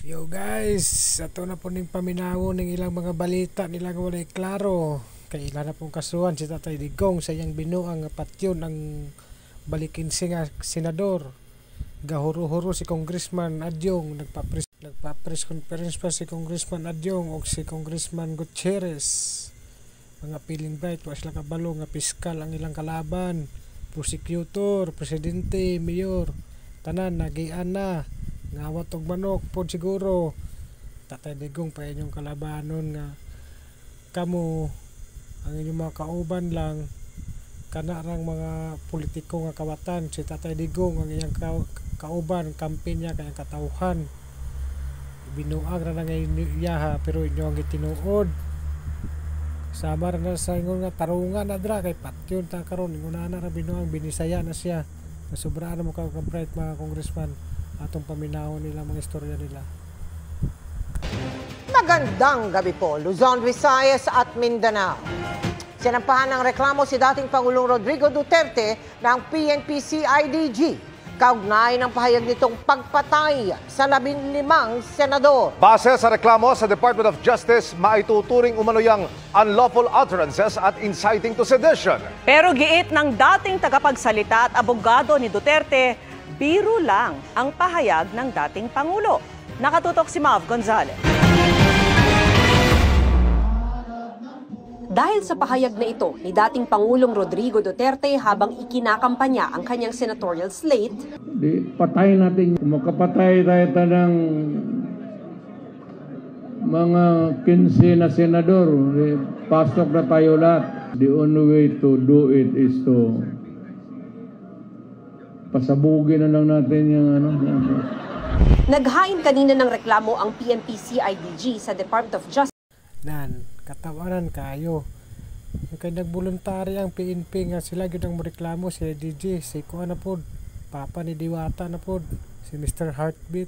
Yo guys, ato na po ning paminawo ng ilang mga balita nilang walay klaro. Kay ilan na pong kasuhan si Tatay Digong sa iyang binuang patyon ang balikinsi nga senador. Gahuro-huro si Congressman Adyong, nagpa-press conference pa si Congressman Adyong o si Congressman Gutierrez. Mga piling bright, wa sila kabalo nga piskal ang ilang kalaban, prosecutor, presidente, mayor, tanan nagian na. Ngawat og manok pod siguro. Tatay Digong pa inyong kalabanon nga kamo ang inyong mga kauban lang kana rang mga politiko nga kawatan. Si Tatay Digong ang iyang kauban kampanya kay katawhan binuang ra nga iyaha pero inyo ang gitinuod. Samar na sa ingon nga tarungan na dra kay patyon ta karon ingon na ra binuang binisaya na siya. Nasobra na mo ka bright mga congressman atong paminahon nila mga istorya nila. Magandang gabi po, Luzon, Visayas at Mindanao. Sinampahan ng reklamo si dating Pangulong Rodrigo Duterte ng PNP-CIDG kaugnay ng pahayag nitong pagpatay sa 15 senador. Base sa reklamo sa Department of Justice, maituturing umano yang unlawful utterances at inciting to sedition. Pero giit ng dating tagapagsalita at abogado ni Duterte, biro lang ang pahayag ng dating Pangulo. Nakatutok si Mav Gonzalez. Dahil sa pahayag na ito ni dating Pangulong Rodrigo Duterte habang ikinakampanya ang kanyang senatorial slate, patay natin. Kung makapatay tayo ng mga 15 na senador, pasok na tayo lahat. The only way to do it is to pasabugin na lang natin yung Naghain kanina ng reklamo ang PNP-CIDG sa Department of Justice. Katawanan kayo. Kaya nagbuluntary ang PNP nga sila gyud ang moreklamo si IDG, si kuha na pod, Papa ni Diwata na pod, si Mr. Heartbeat.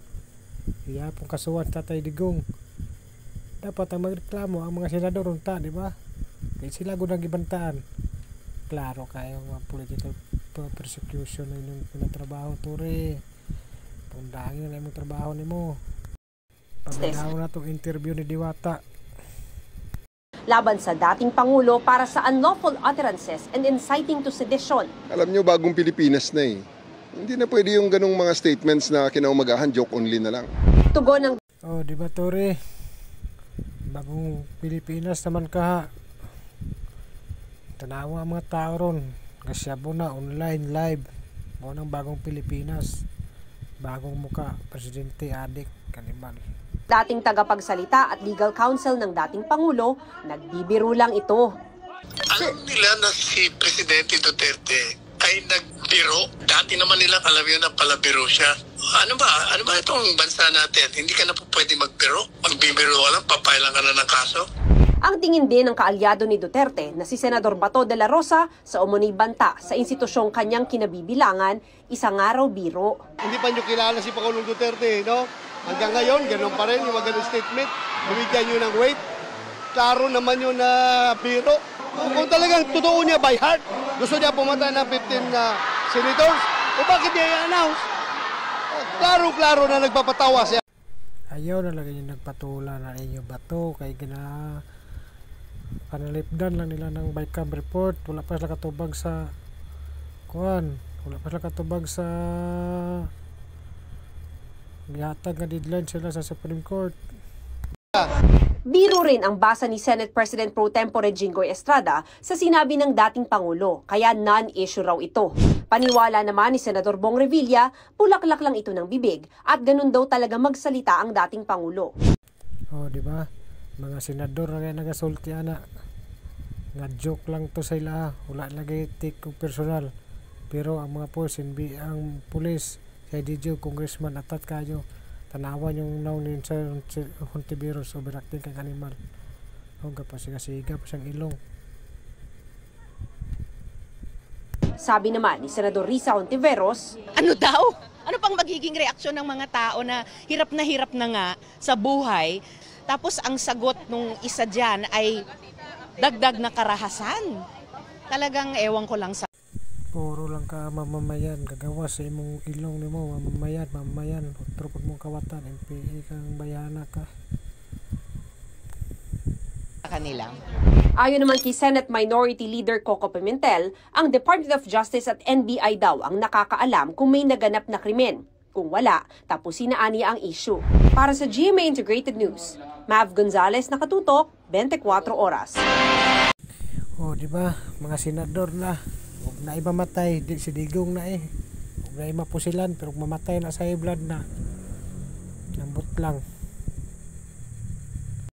Iya pong kasuhan Tatay Digong. Dapat ang magreklamo ang mga senador unta, di ba? Kaya sila gud ang gibantaan. Klaro kayo nga political persecution na inyong pinatrabaho, Tore. Pundangin na imong trabaho nimo. Paminaw na itong interview ni Diwata. Laban sa dating Pangulo para sa unlawful utterances and inciting to sedition. Alam nyo, bagong Pilipinas na eh. Hindi na pwede yung ganung mga statements na kinaumagahan, joke only na lang. Tugon ng... Oh, di ba, Tore? Bagong Pilipinas naman ka. Tanawa ang mga tao ron. Kasyabo na, online, live. Mo ng bagong Pilipinas. Bagong muka, presidente, adik, kanimal. Dating tagapagsalita at legal counsel ng dating Pangulo, nagbibiro lang ito. Alam nila na si Presidente Duterte ay nagbiro. Dati naman nilang alam yun na palabiro siya. Ano ba itong bansa natin? Hindi ka na po pwede magbiro. Magbibiro ka lang, papailan ka na ng kaso. Ang tingin din ng kaalyado ni Duterte na si Senador Bato de la Rosa sa umunay banta sa institusyong kanyang kinabibilangan, isang araw biro. Hindi pa nyo kilala si Pangulong Duterte, no? Hanggang ngayon, ganoon pa rin yung mga ganun statement. Bibigyan nyo ng weight. Klaro naman yun na biro. Kung talagang totoo niya by heart, gusto niya pumatay ng 15 senators, o bakit niya i-announce? Klaro-klaro na nagpapatawa siya. Ayaw na lagi yung nagpatula na inyo Bato kay panalipdan lang nila ng bycam report. Wala pa sila katubag sa wala pa sila katubag sa gihatag nga deadline sila sa Supreme Court. Biro rin ang basa ni Senate President Pro Tempore Jinggoy Estrada sa sinabi ng dating Pangulo, kaya non-issue raw ito. Paniwala naman ni Senador Bong Revilla, bulaklak lang ito ng bibig at ganun daw talaga magsalita ang dating Pangulo. Oh, di ba? Mga senador na nagasulti ana. Nga joke lang to sa ila, wala lagi take kong personal. Pero ang mga ang pulis, si IDG, congressman atat kayo. Tanawan yung naunin sa Hontiveros overacting kang animal. Huwag pa siga pa siyang ilong. Sabi naman ni Senador Risa Hontiveros, ano daw? Ano pang magiging reaksyon ng mga tao na hirap na nga sa buhay? Tapos ang sagot nung isa dyan ay dagdag na karahasan. Talagang ewan ko lang sa... Puro lang ka mamamayan, gagawas sa imong ilong nimo, mamamayan, otro pud mong kawatan, NPA kang bayana ka. Kanila. Ayon naman kay Senate Minority Leader Coco Pimentel, ang Department of Justice at NBI daw ang nakakaalam kung may naganap na krimen. Kung wala, tapusin na aniya ang issue. Para sa GMA Integrated News, Mav Gonzalez, nakatutok, 24 oras. Oh, di ba? Mga senador na. Huwag na imamatay, di si Digong na Huwag na imapusilan, pero mamatay na sa blood na. Lambot lang.